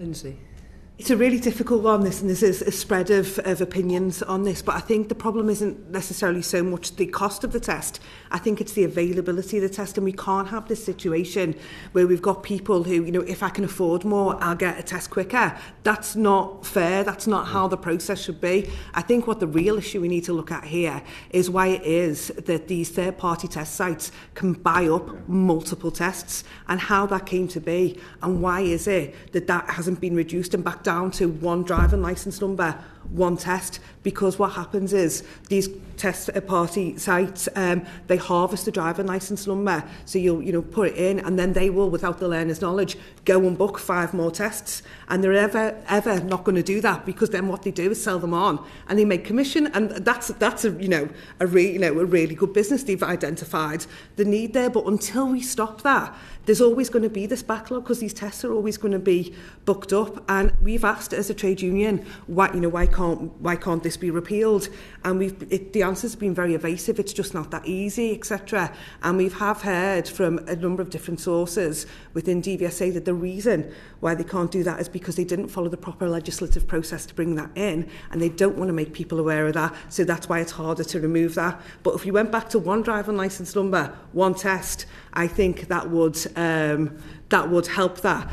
Lyndsey. It's a really difficult one, this, and there's a spread of opinions on this, but I think the problem isn't necessarily so much the cost of the test. I think it's the availability of the test, and we can't have this situation where we've got people who, if I can afford more, I'll get a test quicker. That's not fair. That's not how the process should be. I think what the real issue we need to look at here is why it is that these third-party test sites can buy up multiple tests, and how that came to be, and why is it that that hasn't been reduced and back down to one driving licence number, one test. Because what happens is these test party sites, they harvest the driving licence number, so you'll put it in, and then they will, without the learner's knowledge, go and book 5 more tests, and they're ever not going to do that, because then what they do is sell them on and they make commission, and that's a really good business. They've identified the need there, but until we stop that, there's always going to be this backlog, because these tests are always going to be booked up. And we've asked as a trade union, why can't this be repealed? And the answers have been very evasive. It's just not that easy, etc. And we have heard from a number of different sources within DVSA that the reason why they can't do that is because they didn't follow the proper legislative process to bring that in, and they don't want to make people aware of that. So that's why it's harder to remove that. But if we went back to one driving licence number, one test, I think that would help that.